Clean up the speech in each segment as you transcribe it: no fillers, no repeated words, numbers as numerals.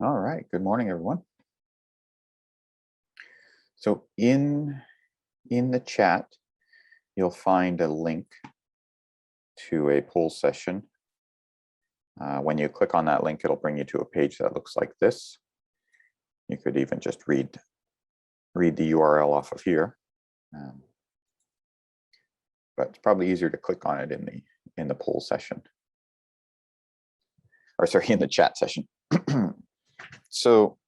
All right, good morning, everyone. So in the chat, you'll find a link to a poll session. When you click on that link, it'll bring you to a page that looks like this. You could even just read the URL off of here, but it's probably easier to click on it in the poll session, or sorry, in the chat session. So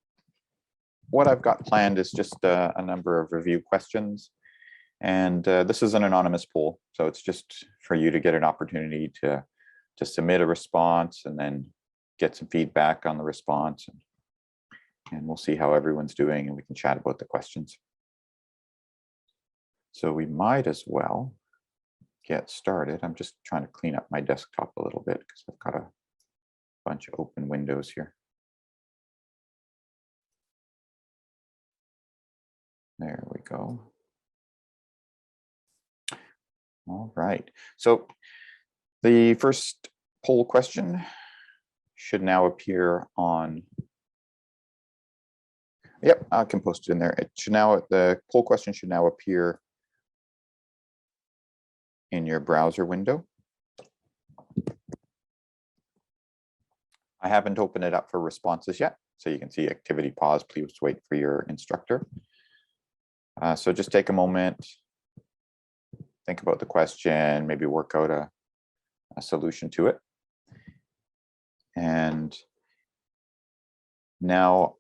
what I've got planned is just a number of review questions. And this is an anonymous poll, so it's just for you to get an opportunity to submit a response and then get some feedback on the response. And we'll see how everyone's doing, and we can chat about the questions. So we might as well get started. I'm just trying to clean up my desktop a little bit because I've got a bunch of open windows here. There we go. All right. So the first poll question should now appear on. Yep, I can post it in there. It should now, the poll question should now appear in your browser window. I haven't opened it up for responses yet, so you can see activity pause, please wait for your instructor. So just take a moment, think about the question, maybe work out a solution to it. And now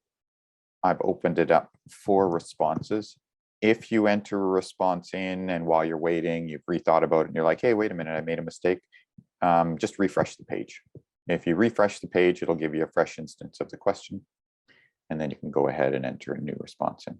I've opened it up for responses. If you enter a response in and while you're waiting, you've rethought about it and you're like, hey, wait a minute, I made a mistake, just refresh the page. If you refresh the page, it'll give you a fresh instance of the question, and then you can go ahead and enter a new response in.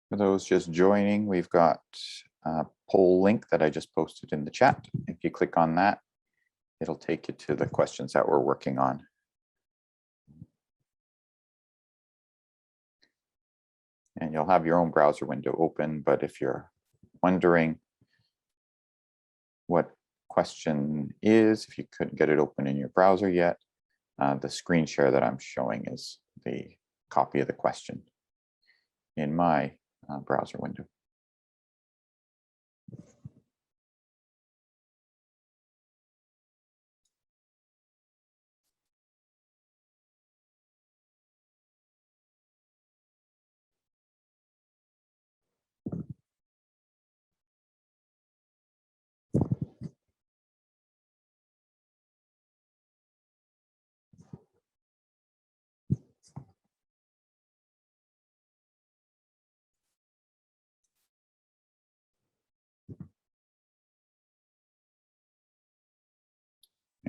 For those just joining, we've got a poll link that I just posted in the chat. If you click on that, it'll take you to the questions that we're working on. And you'll have your own browser window open, but if you're wondering what question is, if you couldn't get it open in your browser yet, the screen share that I'm showing is the copy of the question in my browser window.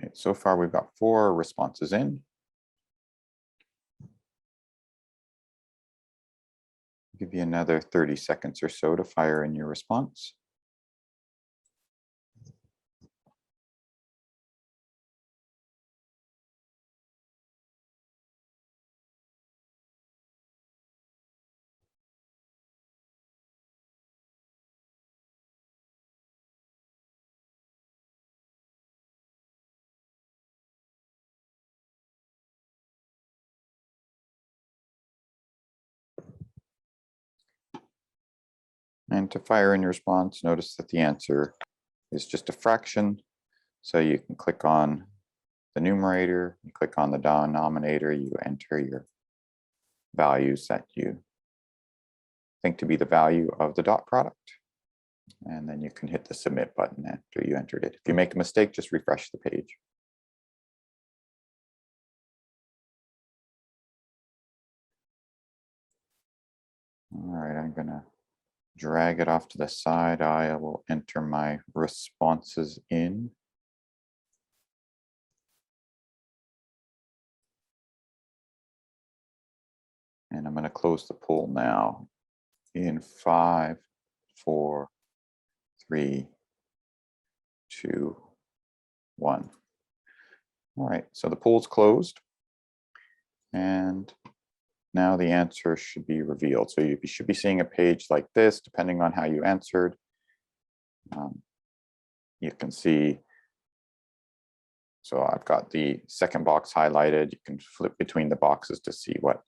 Okay, so far we've got 4 responses in. Give you another 30 seconds or so to fire in your response. And to fire in your response, notice that the answer is just a fraction. So you can click on the numerator, you click on the denominator, you enter your values that you think to be the value of the dot product. And then you can hit the submit button after you entered it. If you make a mistake, just refresh the page. All right, I'm gonna drag it off to the side. I will enter my responses in. And I'm gonna close the poll now in 5, 4, 3, 2, 1. All right, so the poll's closed. And now the answer should be revealed. So you should be seeing a page like this, depending on how you answered. You can see, so I've got the second box highlighted. You can flip between the boxes to see what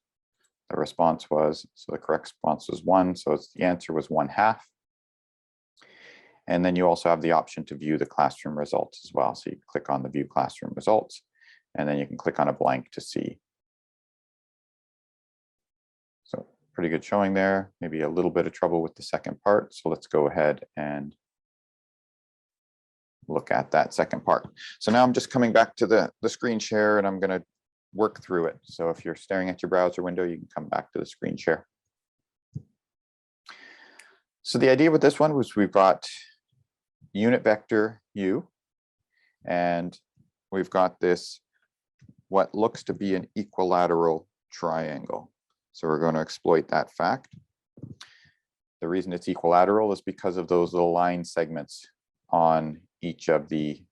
the response was. So the correct response was 1. So the answer was 1/2. And then you also have the option to view the classroom results as well. So you click on the view classroom results, and then you can click on a blank to see. So pretty good showing there. Maybe a little bit of trouble with the second part. So let's go ahead and look at that second part. So now I'm just coming back to the screen share, and I'm going to work through it. So if you're staring at your browser window, you can come back to the screen share. So the idea with this one was we've got unit vector u, and we've got this what looks to be an equilateral triangle. So we're going to exploit that fact. The reason it's equilateral is because of those little line segments on each of the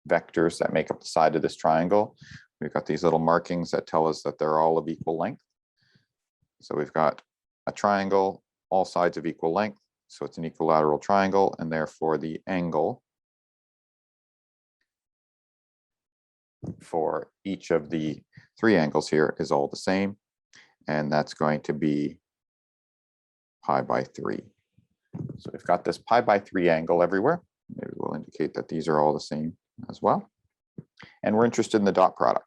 vectors that make up the side of this triangle. We've got these little markings that tell us that they're all of equal length. So we've got a triangle, all sides of equal length. So it's an equilateral triangle, and therefore the angle for each of the 3 angles here is all the same. And that's going to be pi/3. So we've got this pi/3 angle everywhere. Maybe we'll indicate that these are all the same as well. And we're interested in the dot product.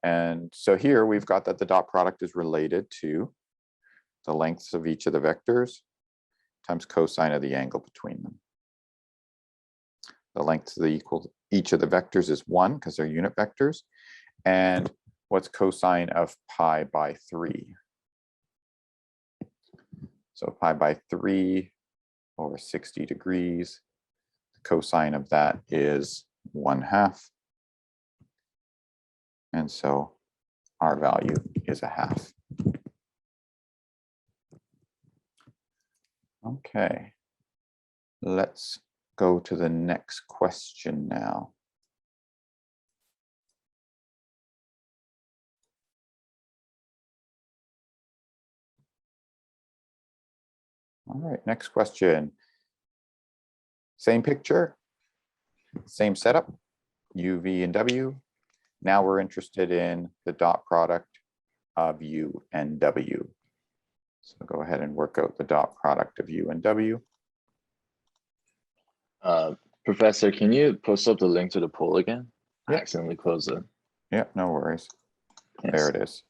And so here we've got that the dot product is related to the lengths of each of the vectors times cosine of the angle between them. The length of each of the vectors is 1 because they're unit vectors. And what's cosine of pi/3? So pi/3 over 60 degrees, the cosine of that is 1/2. And so our value is 1/2. Okay, let's go to the next question now. All right, next question. Same picture, same setup, u, v, and w. Now we're interested in the dot product of u and w. So go ahead and work out the dot product of u and w. Professor, can you post up the link to the poll again? Yeah. I accidentally closed it. Yeah, no worries. Yes. There it is.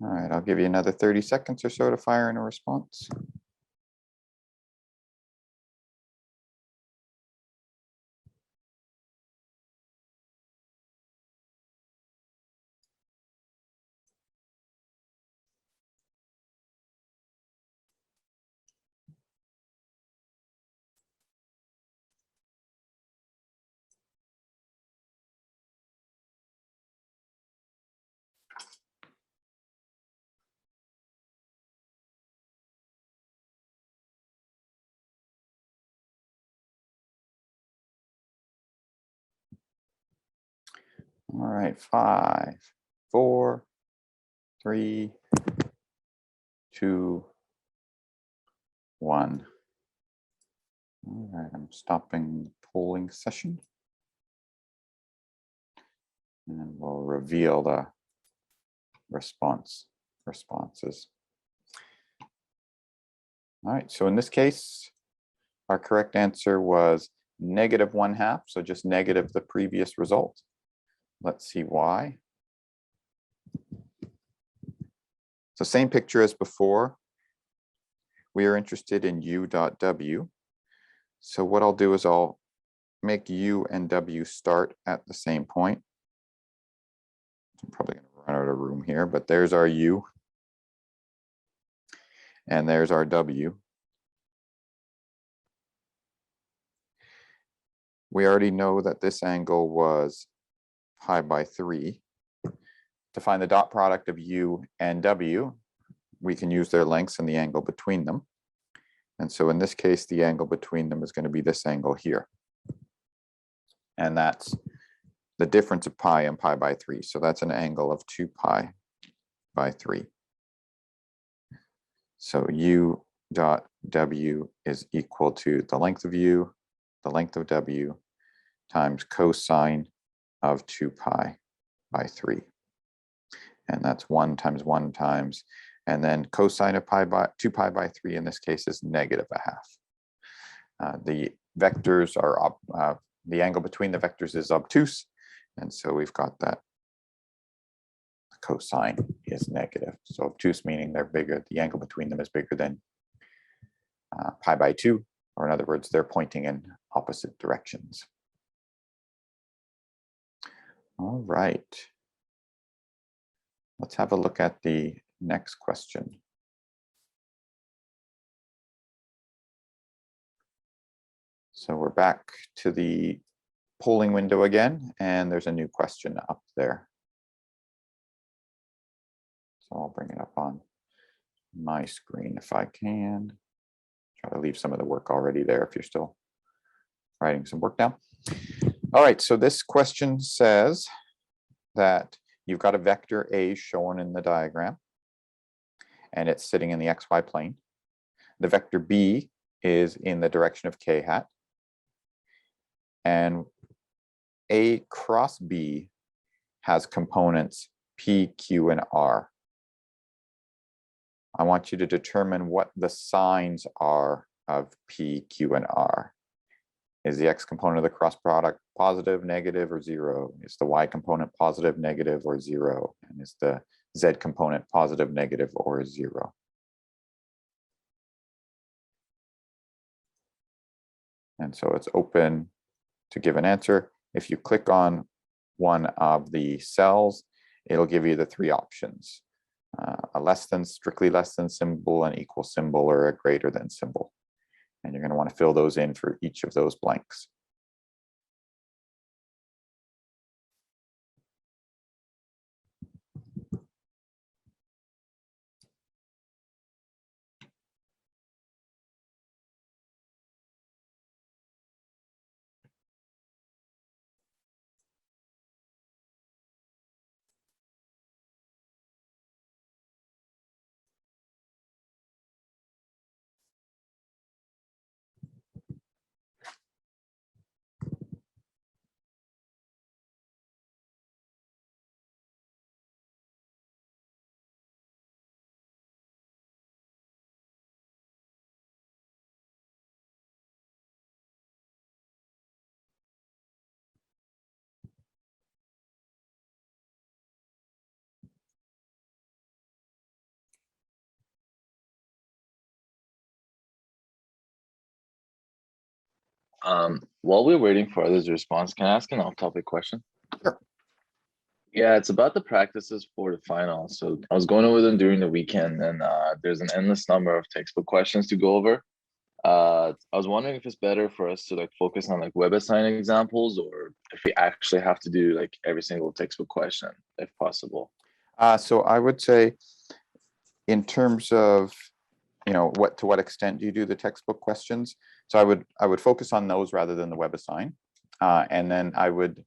All right, I'll give you another 30 seconds or so to fire in a response. All right, 5, 4, 3, 2, 1. All right, I'm stopping the polling session. And we'll reveal the responses. All right, so in this case, our correct answer was -1/2, so just negative the previous result. Let's see why. So same picture as before. We are interested in u dot w. So what I'll do is I'll make u and w start at the same point. I'm probably going to run out of room here, but there's our u. And there's our w. We already know that this angle was pi/3. To find the dot product of u and w, we can use their lengths and the angle between them. And so in this case, the angle between them is going to be this angle here. And that's the difference of pi and pi/3. So that's an angle of 2 pi/3. So u dot w is equal to the length of u, the length of w, times cosine of 2 pi/3. And that's 1 times 1 times, and then cosine of 2 pi/3 in this case is -1/2. The vectors are, the angle between the vectors is obtuse, and so we've got that cosine is negative. So obtuse meaning they're bigger, the angle between them is bigger than pi/2, or in other words, they're pointing in opposite directions. All right. Let's have a look at the next question. So we're back to the polling window again, and there's a new question up there. So I'll bring it up on my screen if I can. Try to leave some of the work already there if you're still writing some work down. All right, so this question says that you've got a vector A shown in the diagram, and it's sitting in the xy plane. The vector B is in the direction of k hat. And A cross B has components P, Q, and R. I want you to determine what the signs are of P, Q, and R. Is the X component of the cross product positive, negative, or 0? Is the Y component positive, negative, or 0? And is the Z component positive, negative, or 0? And so it's open to give an answer. If you click on one of the cells, it'll give you the 3 options. A less than, strictly less than symbol, an equal symbol, or a greater than symbol. And you're going to want to fill those in for each of those blanks. While we're waiting for others' response, can I ask an off-topic question? Sure. Yeah, it's about the practices for the final. So I was going over them during the weekend, and there's an endless number of textbook questions to go over. I was wondering if it's better for us to like focus on like WebAssign examples, or if we actually have to do like every single textbook question, if possible. So I would say, in terms of, to what extent do you do the textbook questions? So I would focus on those rather than the WebAssign. And then I would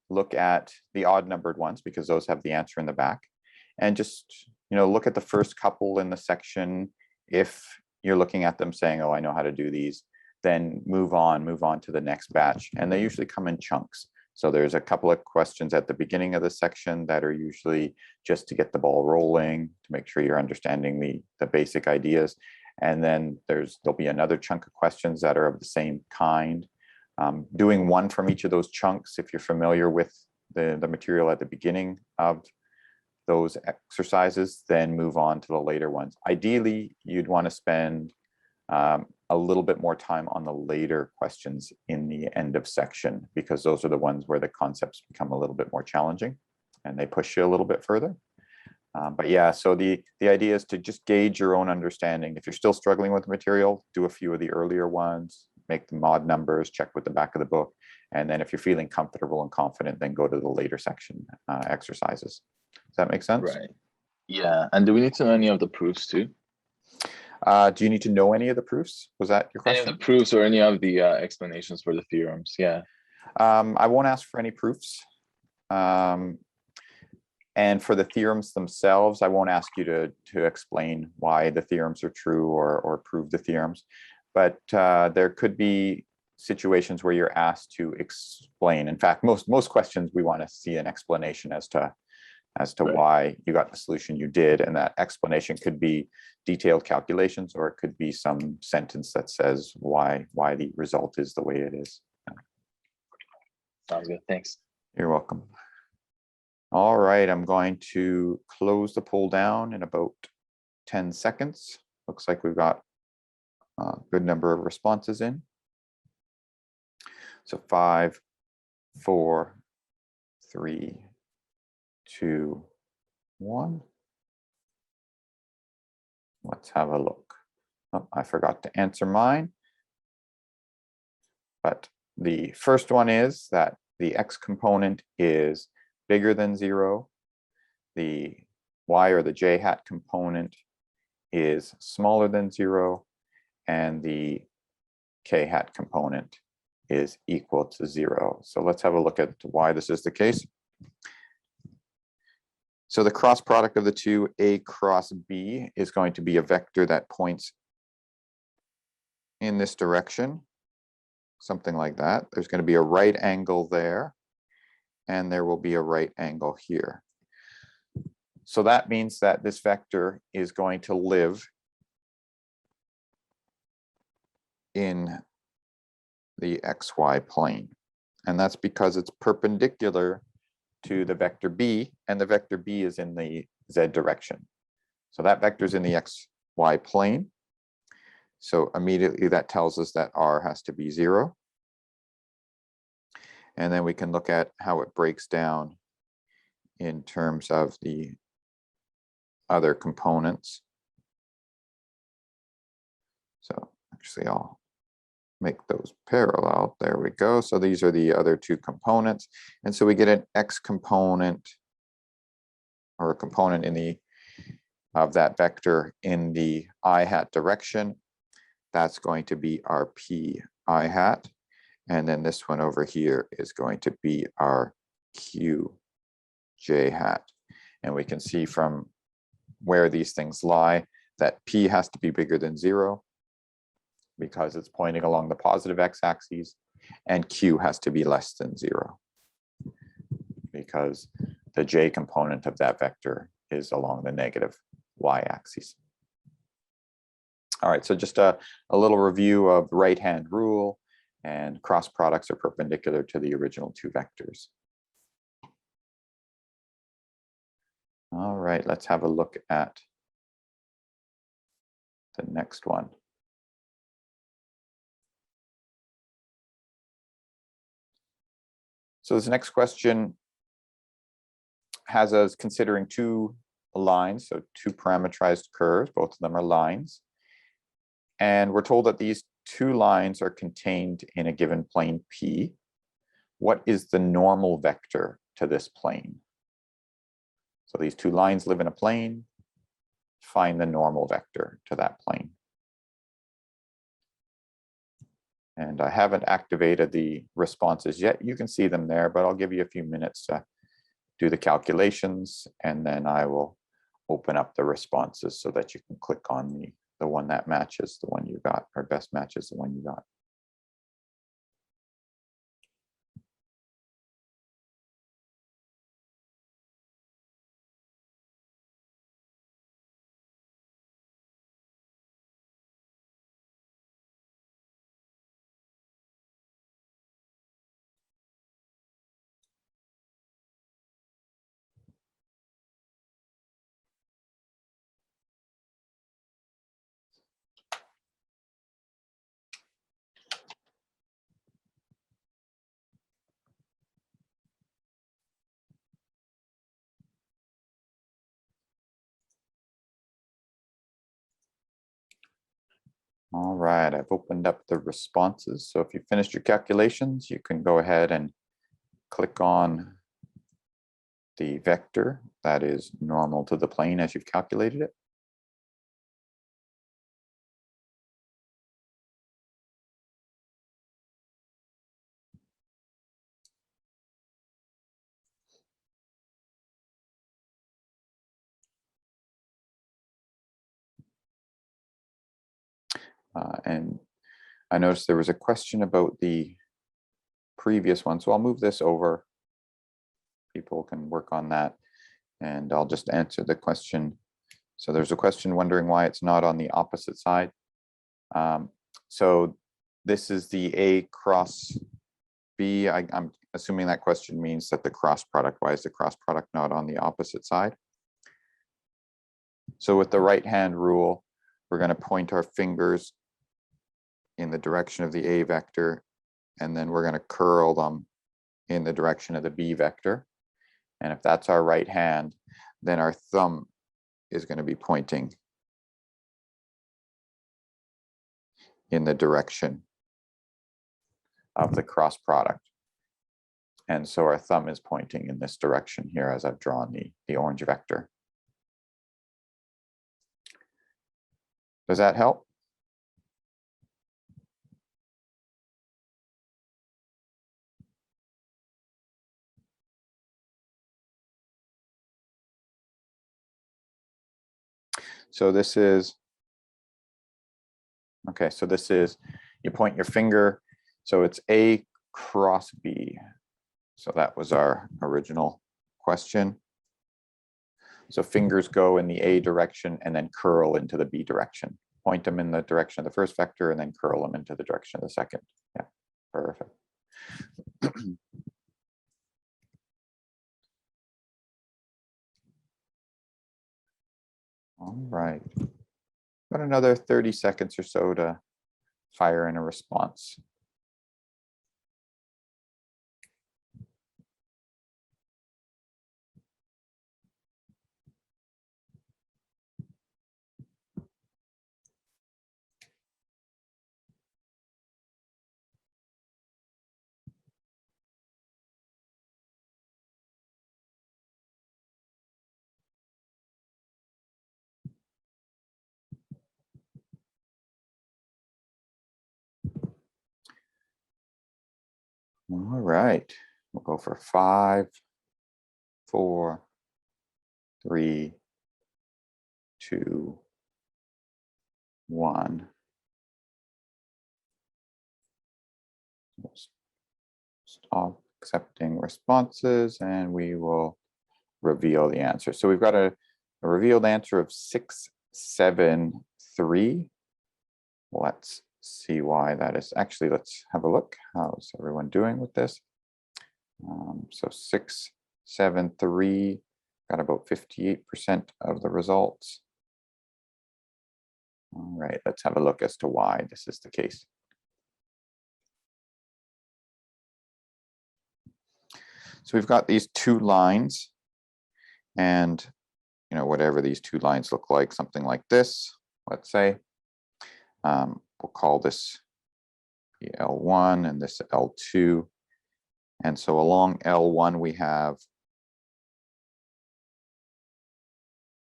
look at the odd numbered ones because those have the answer in the back. And just, look at the first couple in the section. If you're looking at them saying, oh, I know how to do these, then move on to the next batch. And they usually come in chunks. So there's a couple of questions at the beginning of the section that are usually just to get the ball rolling, to make sure you're understanding the basic ideas. And then there'll be another chunk of questions that are of the same kind. Doing one from each of those chunks, if you're familiar with the material at the beginning of those exercises, then move on to the later ones. Ideally, you'd want to spend a little bit more time on the later questions in the end of section, because those are the ones where the concepts become a little bit more challenging and they push you a little bit further. But yeah, so the idea is to just gauge your own understanding. If you're still struggling with the material, do a few of the earlier ones, make the odd numbers, check with the back of the book. And then if you're feeling comfortable and confident, then go to the later section exercises. Does that make sense? Right. Yeah. And do we need to know any of the proofs too? Do you need to know any of the proofs? Was that your Any question? of the proofs or any of the explanations for the theorems? Yeah. I won't ask for any proofs. And for the theorems themselves, I won't ask you to explain why the theorems are true or prove the theorems. But there could be situations where you're asked to explain. In fact, most questions we want to see an explanation as to Right. why you got the solution you did. And that explanation could be detailed calculations, or it could be some sentence that says why the result is the way it is. Sounds good. Thanks. You're welcome. All right, I'm going to close the poll down in about 10 seconds. Looks like we've got a good number of responses in. So 5, 4, 3, 2, 1. Let's have a look. Oh, I forgot to answer mine. But the first one is that the x component is bigger than 0. The y or the j hat component is smaller than 0. And the k hat component is equal to 0. So let's have a look at why this is the case. So the cross product of the two, A cross B, is going to be a vector that points in this direction, something like that. There's going to be a right angle there, and there will be a right angle here. So that means that this vector is going to live in the xy plane. And that's because it's perpendicular to the vector b, and the vector b is in the z direction. So that vector is in the xy plane. So immediately that tells us that r has to be 0. And then we can look at how it breaks down in terms of the other components. So actually I'll make those parallel. There we go. So these are the other two components. And so we get an x component, or a component of that vector in the I hat direction. That's going to be our p I hat. And then this one over here is going to be our q j hat. And we can see from where these things lie that p has to be bigger than 0 because it's pointing along the positive x-axis, and q has to be less than 0 because the j component of that vector is along the negative y-axis. All right, so just a little review of the right-hand rule, and cross products are perpendicular to the original two vectors. All right, let's have a look at the next one. So this next question has us considering two lines, so two parameterized curves, both of them are lines. And we're told that these two lines are contained in a given plane P. What is the normal vector to this plane? So these two lines live in a plane. Find the normal vector to that plane. And I haven't activated the responses yet. You can see them there, but I'll give you a few minutes to do the calculations, and then I will open up the responses so that you can click on the one that matches the one you got, or best matches the one you got. All right, I've opened up the responses. So if you finished your calculations, you can go ahead and click on the vector that is normal to the plane as you've calculated it. And I noticed there was a question about the previous one, so I'll move this over. People can work on that, and I'll just answer the question. So there's a question wondering why it's not on the opposite side. So this is the A cross B. I'm assuming that question means that the cross product, why is the cross product not on the opposite side? So with the right-hand rule, we're going to point our fingers in the direction of the A vector, and then we're going to curl them in the direction of the B vector. And if that's our right hand, then our thumb is going to be pointing in the direction of the cross product. And so our thumb is pointing in this direction here as I've drawn the orange vector. Does that help? So this is, okay, so this is, you point your finger, so it's A cross B. So that was our original question. So fingers go in the A direction and then curl into the B direction. Point them in the direction of the first vector and then curl them into the direction of the second. Yeah, perfect. All right. Got another 30 seconds or so to fire in a response. All right, we'll go for 5, 4, 3, 2, 1. Stop accepting responses and we will reveal the answer. So we've got a revealed answer of 673. Let's see why that is. Actually, let's have a look. How's everyone doing with this? So 673 got about 58% of the results. All right, let's have a look as to why this is the case. So we've got these two lines, and whatever these two lines look like, something like this, let's say. We'll call this L1 and this L2. And so along L1, we have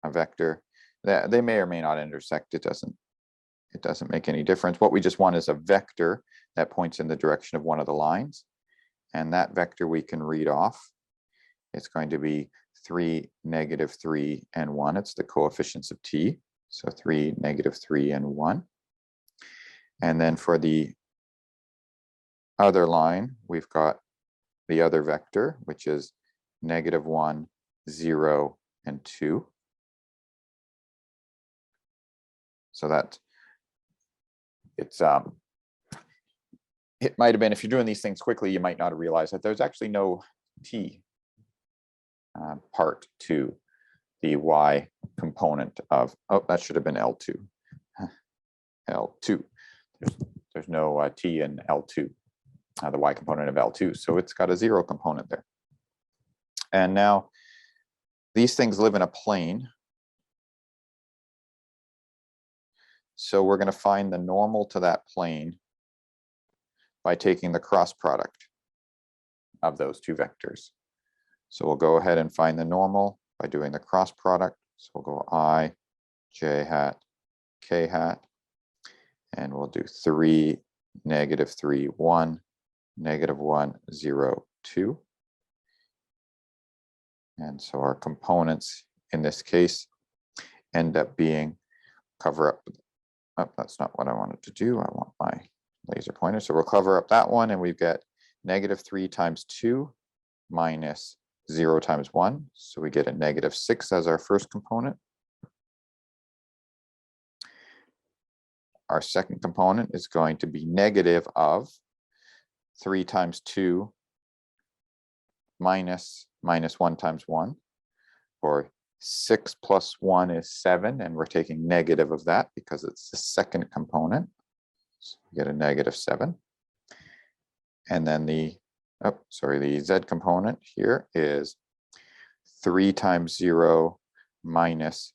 a vector that they may or may not intersect. It doesn't make any difference. What we just want is a vector that points in the direction of one of the lines. And that vector we can read off. It's going to be 3, -3, and 1. It's the coefficients of t. So 3, -3, and 1. And then for the other line, we've got the other vector, which is -1, 0, and 2. So that it might have been, if you're doing these things quickly, you might not have realized that there's actually no t part to the y component of, oh, that should have been L2. L2. There's no t in L2, the y component of L2. So it's got a 0 component there. And now these things live in a plane. So we're going to find the normal to that plane by taking the cross product of those two vectors. So we'll go ahead and find the normal by doing the cross product. So we'll go I, j hat, k hat, and we'll do 3, -3, 1, -1, 0, 2. And so our components in this case end up being cover up. Oh, that's not what I wanted to do. I want my laser pointer. So we'll cover up that one, and we've got -3 times 2 minus 0 times 1. So we get a -6 as our first component. Our second component is going to be negative of 3 times 2 minus -1 times 1, or 6 plus 1 is 7, and we're taking negative of that because it's the second component. So we get a -7. And then the z component here is 3 times 0 minus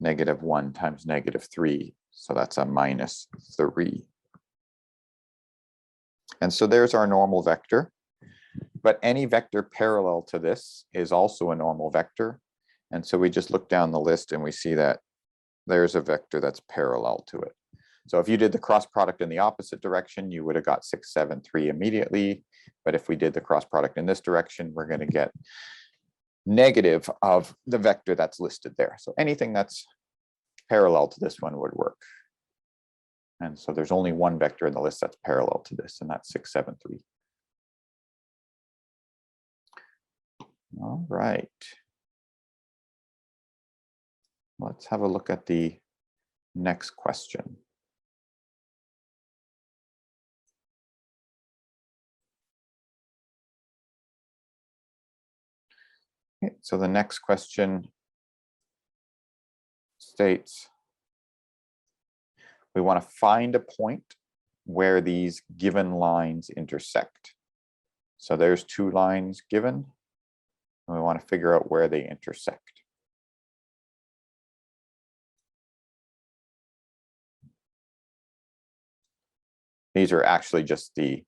-1 times -3. So that's a -3. And so there's our normal vector. But any vector parallel to this is also a normal vector. And so we just look down the list and we see that there's a vector that's parallel to it. So if you did the cross product in the opposite direction, you would have got 6, 7, 3 immediately. But if we did the cross product in this direction, we're going to get negative of the vector that's listed there. So anything that's parallel to this one would work. And so there's only one vector in the list that's parallel to this, and that's 6, 7, 3. All right. Let's have a look at the next question. Okay, so the next question states, we want to find a point where these given lines intersect. So there's two lines given, and we want to figure out where they intersect. These are actually just the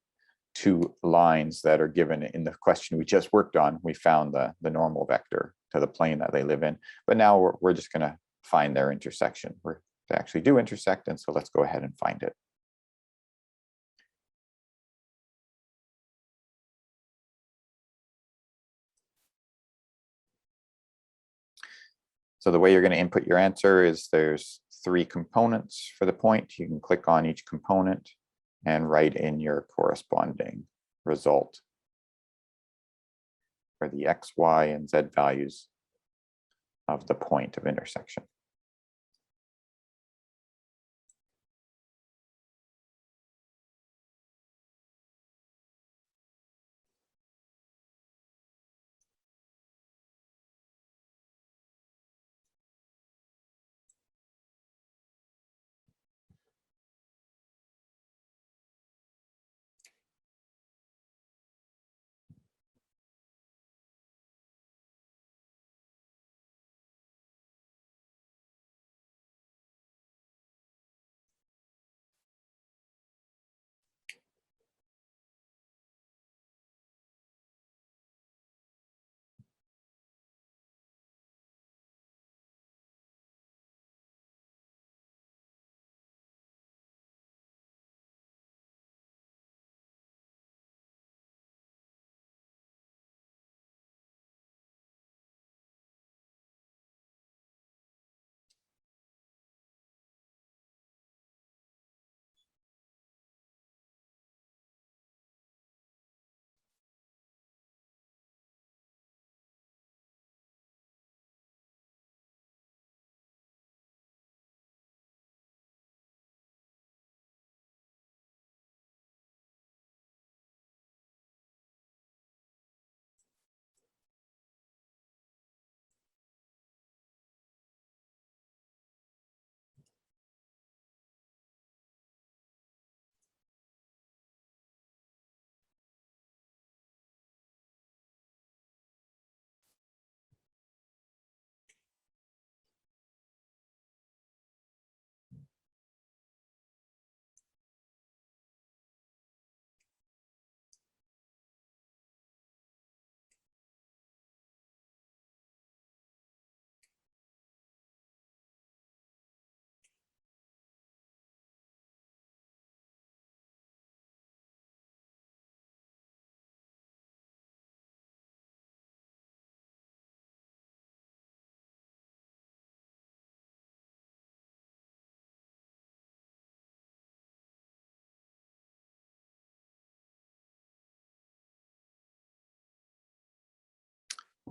two lines that are given in the question we just worked on. We found the normal vector to the plane that they live in, but now we're just going to find their intersection. They actually do intersect, and so let's go ahead and find it. So the way you're going to input your answer is there's 3 components for the point. You can click on each component and write in your corresponding result for the x, y, and z values of the point of intersection.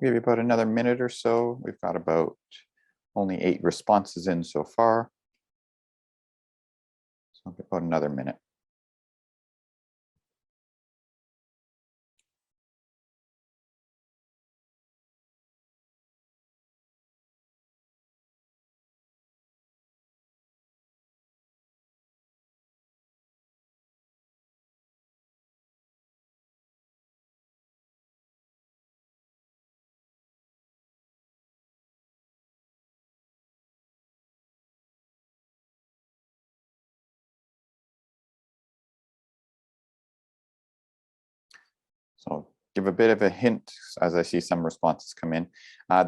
Give you about another minute or so. We've got about only 8 responses in so far. So about another minute. So give a bit of a hint as I see some responses come in.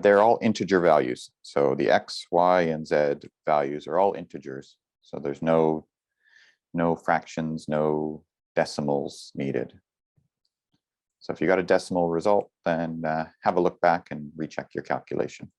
They're all integer values. So the X, Y, and Z values are all integers. So there's no fractions, no decimals needed. So if you got a decimal result, then have a look back and recheck your calculation.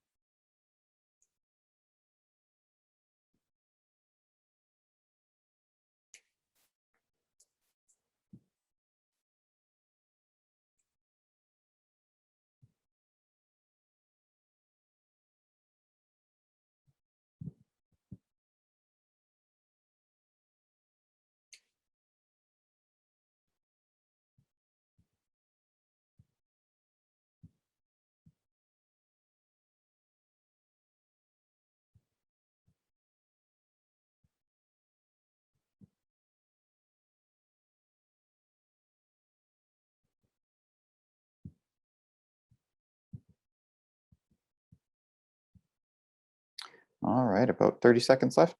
All right, about 30 seconds left.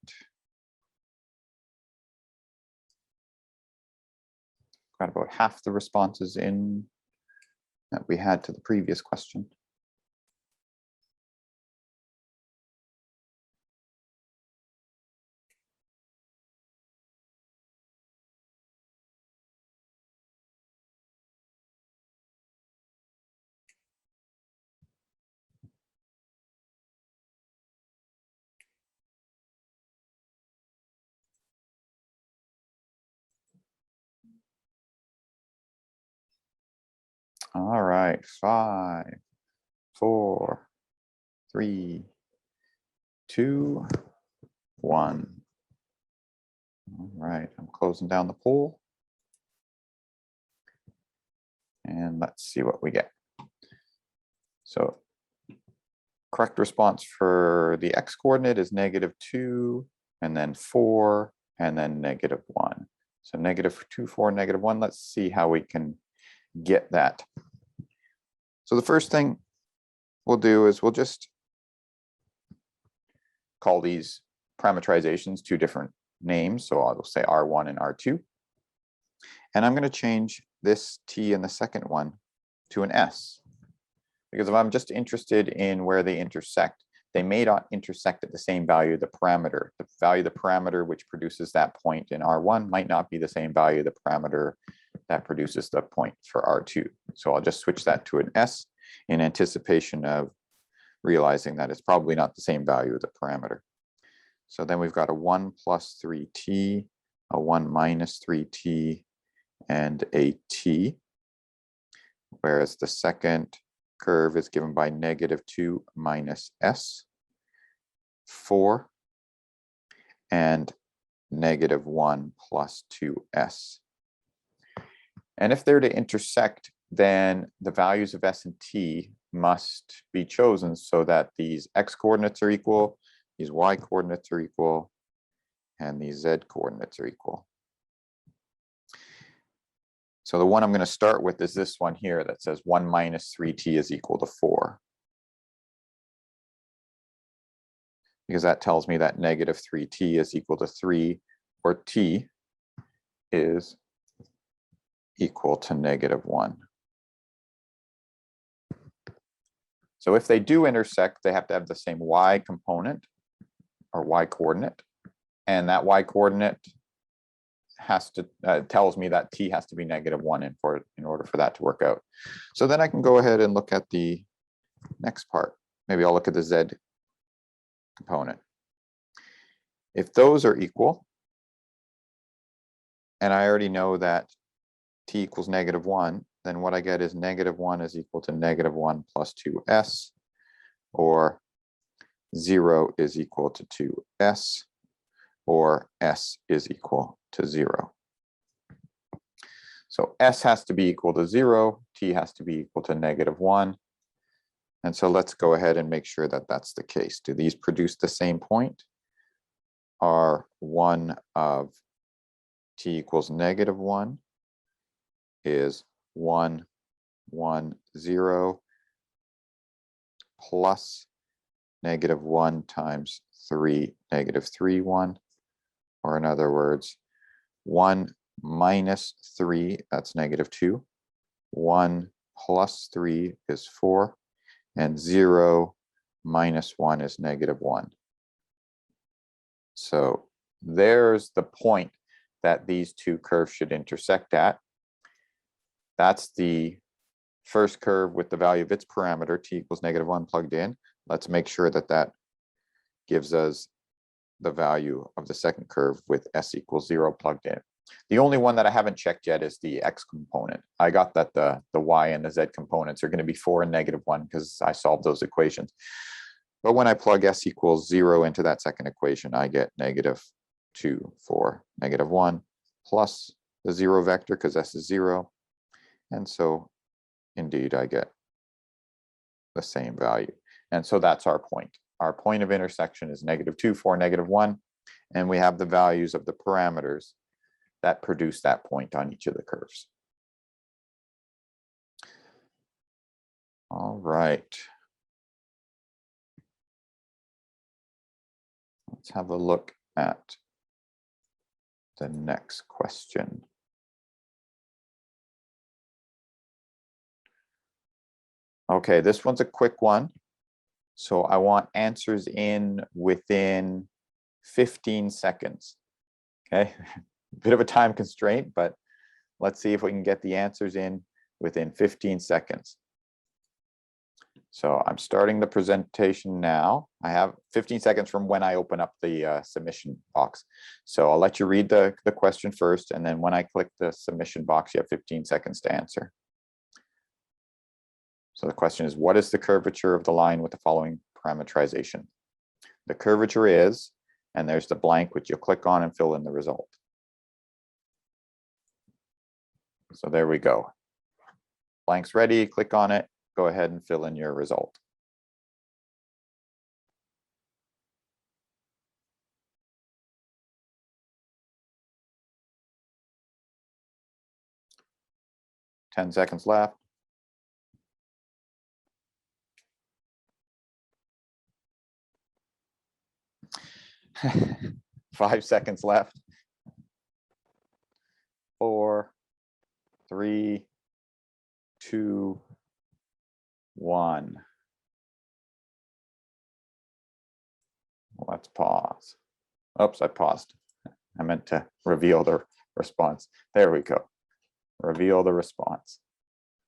Got about half the responses in that we had to the previous question. All right, 5, 4, 3, 2, 1. All right, I'm closing down the poll. And let's see what we get. So correct response for the X coordinate is -2, and then 4, and then -1. So -2, 4, -1. Let's see how we can get that. So the first thing we'll do is we'll just call these parameterizations 2 different names. So I'll say R1 and R2. And I'm going to change this T in the second one to an S. Because if I'm just interested in where they intersect, they may not intersect at the same value of the parameter. The value of the parameter which produces that point in R1 might not be the same value of the parameter that produces the point for R2. So I'll just switch that to an S in anticipation of realizing that it's probably not the same value of the parameter. So then we've got a 1 plus 3t, a 1 minus 3t, and a t, whereas the second curve is given by -2 minus s, 4, and -1 plus 2s. And if they're to intersect, then the values of s and t must be chosen so that these x coordinates are equal, these y coordinates are equal, and these z coordinates are equal. So the one I'm going to start with is this one here that says 1 minus 3t is equal to 4. Because that tells me that -3t is equal to 3, or t is equal to -1. So if they do intersect, they have to have the same y component or y coordinate, and that y coordinate has to tells me that t has to be -1 in order for that to work out. So then I can go ahead and look at the next part. Maybe I'll look at the z component. If those are equal, and I already know that t equals -1, then what I get is -1 is equal to -1 plus 2s, or 0 is equal to 2s, or s is equal to 0. So s has to be equal to 0, t has to be equal to -1. And so let's go ahead and make sure that that's the case. Do these produce the same point? Are one of t equals -1 is 1, 1, 0 plus -1 times 3, -3, 1. Or in other words, 1 minus 3, that's -2. 1 plus 3 is 4. And 0 minus 1 is -1. So there's the point that these two curves should intersect at. That's the first curve with the value of its parameter, t equals -1 plugged in. Let's make sure that that gives us the value of the second curve with s equals 0 plugged in. The only one that I haven't checked yet is the x component. I got that the y and the z components are going to be 4 and -1 because I solved those equations. But when I plug s equals 0 into that second equation, I get -2, 4, -1 plus the 0 vector because s is 0. And so indeed, I get the same value. And so that's our point. Our point of intersection is -2, 4, -1. And we have the values of the parameters that produce that point on each of the curves. All right. Let's have a look at the next question. Okay, this one's a quick one. So I want answers in within 15 seconds. Okay, bit of a time constraint, but let's see if we can get the answers in within 15 seconds. So I'm starting the presentation now. I have 15 seconds from when I open up the submission box. So I'll let you read the question first, and then when I click the submission box, you have 15 seconds to answer. So the question is, what is the curvature of the line with the following parameterization? The curvature is, and there's the blank which you'll click on and fill in the result. So there we go. Blank's ready, click on it, go ahead and fill in your result. Ten seconds left. Five seconds left. 4, 3, 2, 1. Let's pause. Oops, I paused. I meant to reveal the response. There we go. Reveal the response.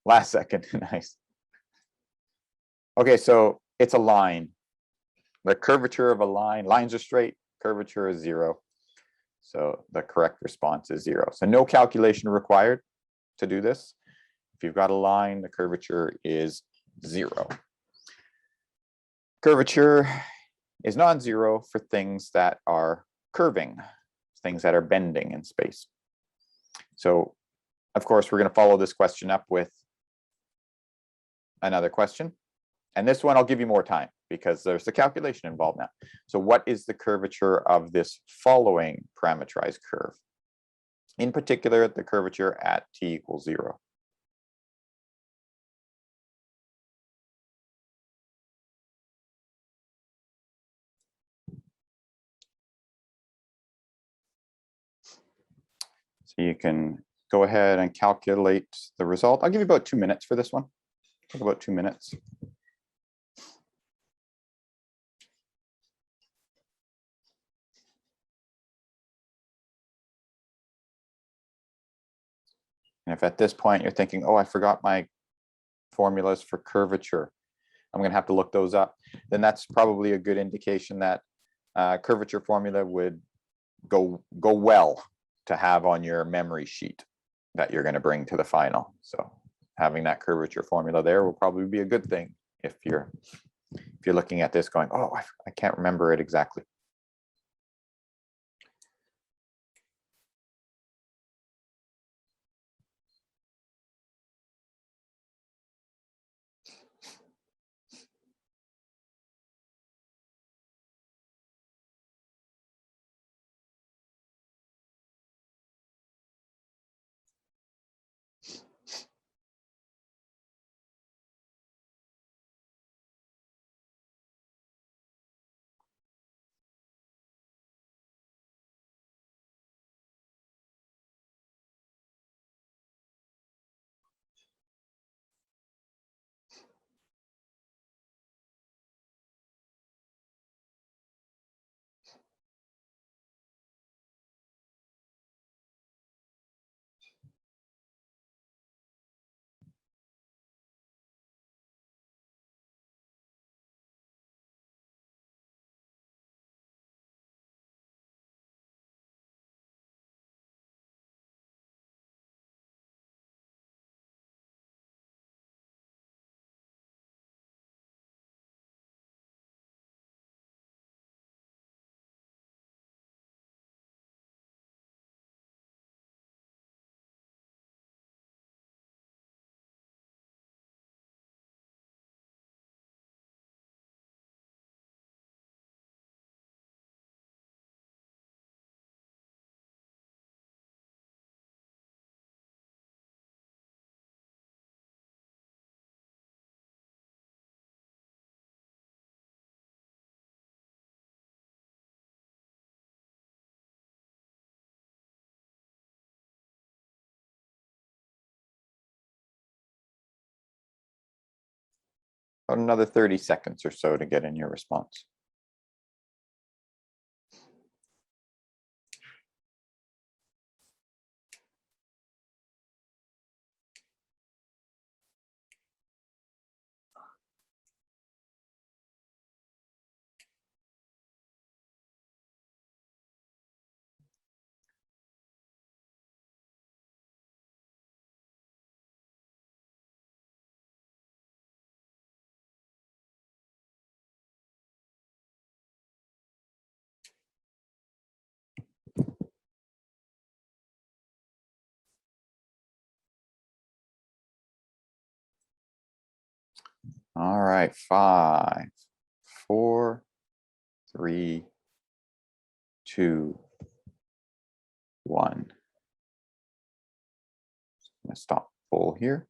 Last second. Nice. Okay, so it's a line. The curvature of a line, lines are straight, curvature is 0. So the correct response is 0. So no calculation required to do this. If you've got a line, the curvature is 0. Curvature is non-zero for things that are curving, things that are bending in space. So, of course, we're going to follow this question up with another question. And this one, I'll give you more time because there's the calculation involved now. So what is the curvature of this following parameterized curve? In particular, the curvature at t equals 0. So you can go ahead and calculate the result. I'll give you about 2 minutes for this one. Take about 2 minutes. And if at this point you're thinking, oh, I forgot my formulas for curvature, I'm going to have to look those up, then that's probably a good indication that curvature formula would go well to have on your memory sheet that you're going to bring to the final. So having that curvature formula there will probably be a good thing if you're looking at this going, oh, I can't remember it exactly. About another 30 seconds or so to get in your response. All right, 5, 4, 3, 2, 1. I'm gonna stop full here.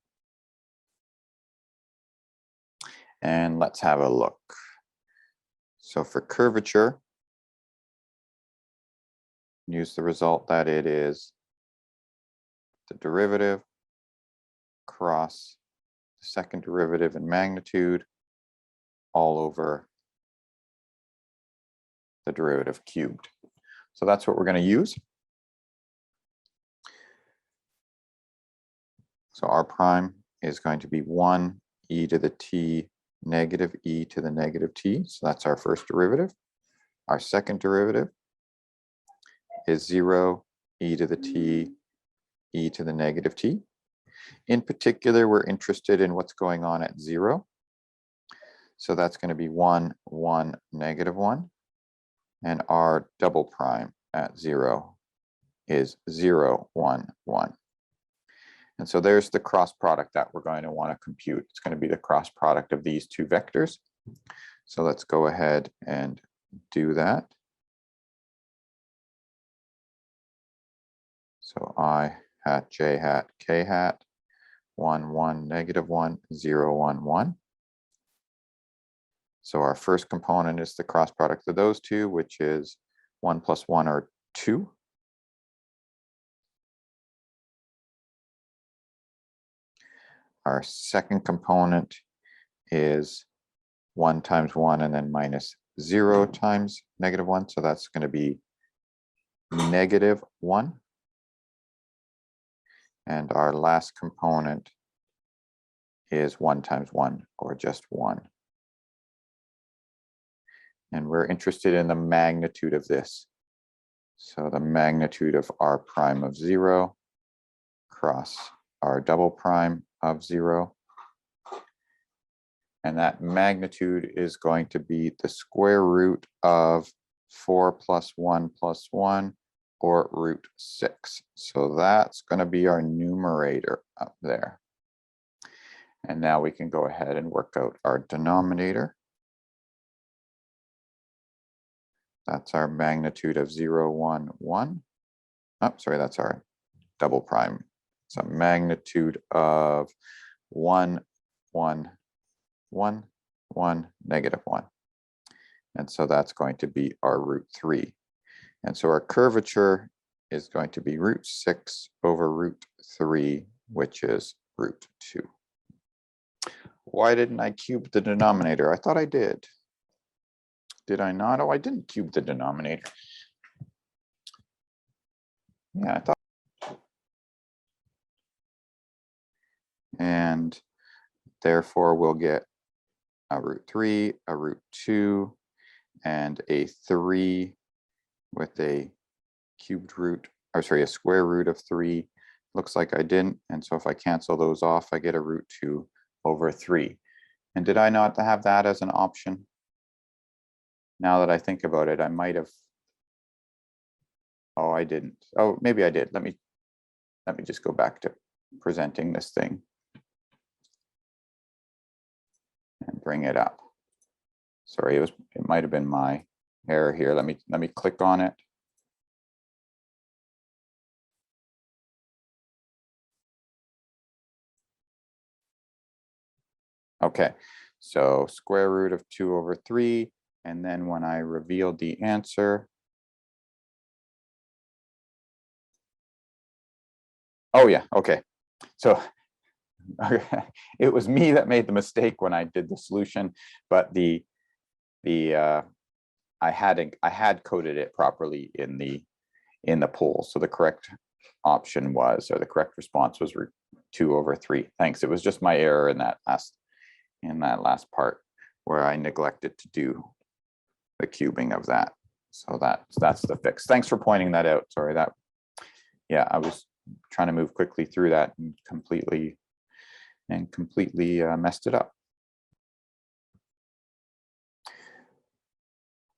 And let's have a look. So for curvature, use the result that it is the derivative cross the second derivative in magnitude all over the derivative cubed. So that's what we're going to use. So r prime is going to be 1 e to the t negative e to the negative t. So that's our first derivative. Our second derivative is 0 e to the t e to the negative t. In particular, we're interested in what's going on at 0. So that's going to be 1, 1, negative 1. And r double prime at 0 is 0, 1, 1. And so there's the cross product that we're going to want to compute. It's going to be the cross product of these two vectors. So let's go ahead and do that. So I hat, j hat, k hat, 1, 1, negative 1, 0, 1, 1. So our first component is the cross product of those two, which is 1 plus 1 or 2. Our second component is 1 times 1 and then minus 0 times negative 1. So that's going to be negative 1. And our last component is 1 times 1 or just 1. And we're interested in the magnitude of this. So the magnitude of r prime of 0 cross r double prime of 0. And that magnitude is going to be the square root of 4 plus 1 plus 1, or root 6. So that's going to be our numerator up there. And now we can go ahead and work out our denominator. That's our magnitude of 0, 1, 1. Oh, sorry, that's our double prime. It's a magnitude of 1, 1, 1, 1, negative 1. And so that's going to be our root 3. And so our curvature is going to be root 6 over root 3, which is root 2. Why didn't I cube the denominator? I thought I did. Did I not? Oh, I didn't cube the denominator. Yeah, I thought. And therefore we'll get a root 3, a root 2, and a 3 with a cubed root, or sorry, a square root of 3. Looks like I didn't. And so if I cancel those off, I get a root 2 over 3. And did I not have that as an option? Now that I think about it, I might have. Oh, I didn't. Oh, maybe I did. Let me just go back to presenting this thing and bring it up. Sorry, it might have been my error here. Let me click on it. Okay, so square root of 2 over 3, and then when I revealed the answer, oh yeah, okay. So it was me that made the mistake when I did the solution, but I had coded it properly in the poll. So the correct option was, or the correct response was 2 over 3. Thanks. It was just my error in that last part where I neglected to do the cubing of that. So that's the fix. Thanks for pointing that out. Sorry, yeah, I was trying to move quickly through that and completely messed it up.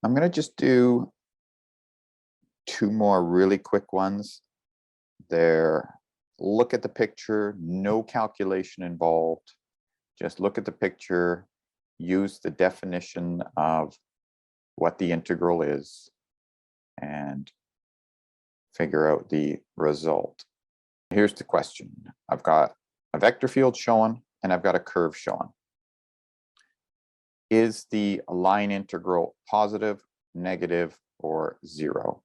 I'm going to just do 2 more really quick ones. Look at the picture, no calculation involved. Just look at the picture, use the definition of what the integral is, and figure out the result. Here's the question. I've got a vector field shown, and I've got a curve shown. Is the line integral positive, negative, or 0?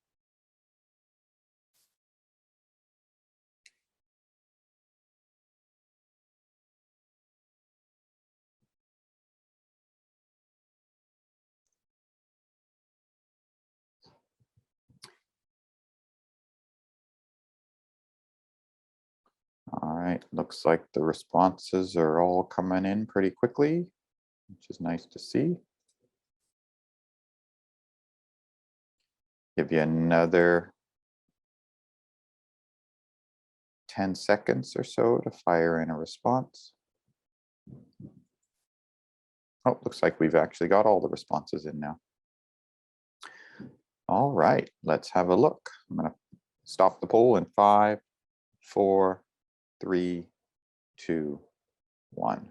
All right, looks like the responses are all coming in pretty quickly, which is nice to see. Give you another 10 seconds or so to fire in a response. Oh, looks like we've actually got all the responses in now. All right, let's have a look. I'm going to stop the poll in 5, 4, 3, 2, 1.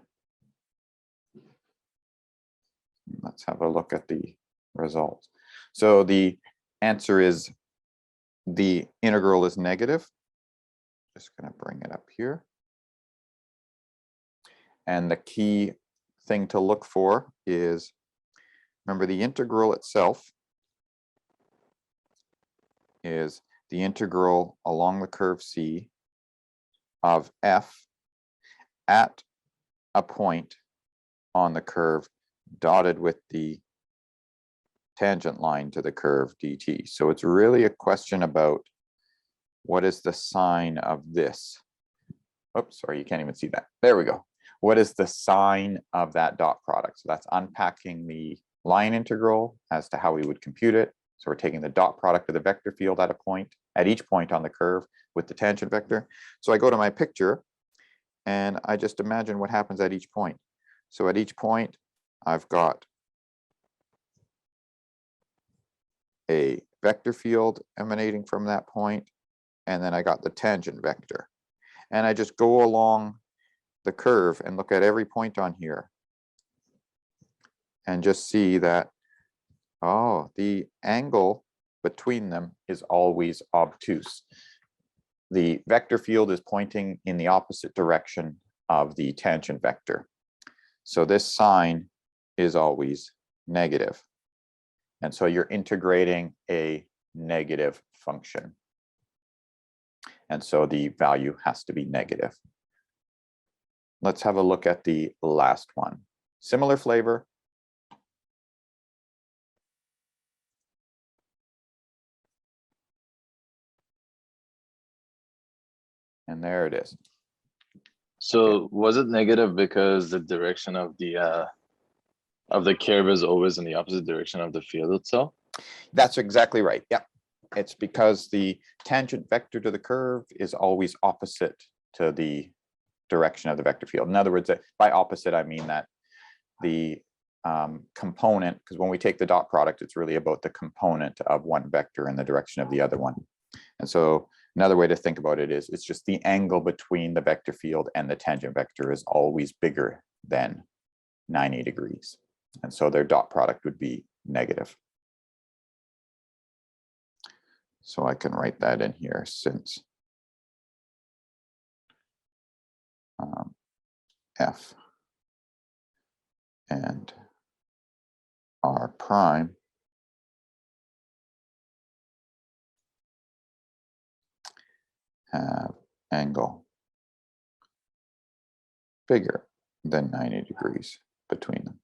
Let's have a look at the results. So the answer is the integral is negative. Just going to bring it up here. And the key thing to look for is, remember, the integral itself is the integral along the curve C of f at a point on the curve dotted with the tangent line to the curve dt. So it's really a question about what is the sign of this. Oops, sorry, you can't even see that. There we go. What is the sign of that dot product? So that's unpacking the line integral as to how we would compute it. So we're taking the dot product of the vector field at each point on the curve with the tangent vector. So I go to my picture, and I just imagine what happens at each point. So at each point, I've got a vector field emanating from that point, and then I got the tangent vector. And I just go along the curve and look at every point on here and just see that, oh, the angle between them is always obtuse. The vector field is pointing in the opposite direction of the tangent vector. So this sign is always negative. And so you're integrating a negative function. And so the value has to be negative. Let's have a look at the last one. Similar flavor. And there it is. So was it negative because the direction of the curve is always in the opposite direction of the field itself? That's exactly right. Yeah. It's because the tangent vector to the curve is always opposite to the direction of the vector field. In other words, by opposite, I mean that the component, because when we take the dot product, it's really about the component of one vector in the direction of the other one. And so another way to think about it is it's just the angle between the vector field and the tangent vector is always bigger than 90 degrees. And so their dot product would be negative. So I can write that in here since F and R prime have angle bigger than 90 degrees between them.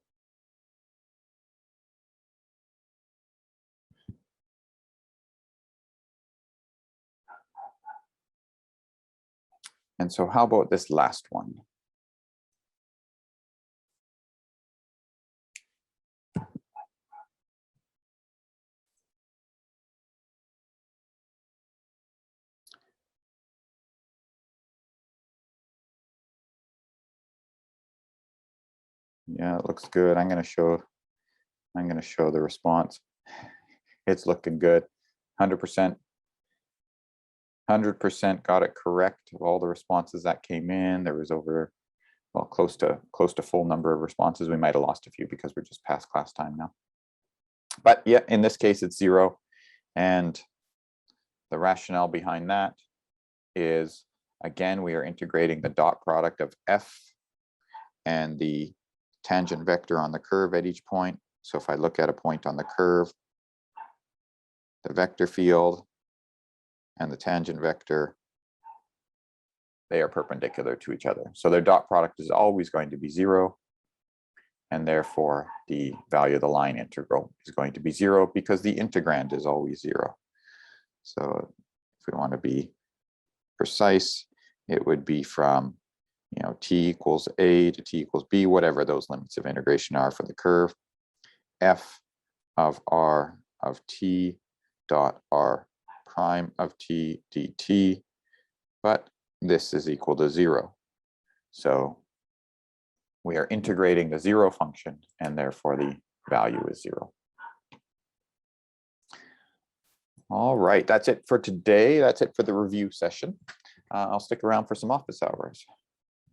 And so how about this last one? Yeah, it looks good. I'm going to show the response. It's looking good. 100%. 100% got it correct of all the responses that came in. There was over, well, close to full number of responses. We might have lost a few because we're just past class time now. But yeah, in this case, it's 0. And the rationale behind that is, again, we are integrating the dot product of F and the tangent vector on the curve at each point. So if I look at a point on the curve, the vector field and the tangent vector, they are perpendicular to each other. So their dot product is always going to be 0. And therefore, the value of the line integral is going to be 0 because the integrand is always 0. So if we want to be precise, it would be from, t equals a to t equals b, whatever those limits of integration are for the curve, f of r of t dot r prime of t dt, but this is equal to 0. So we are integrating the 0 function, and therefore the value is 0. All right, that's it for today. That's it for the review session. I'll stick around for some office hours.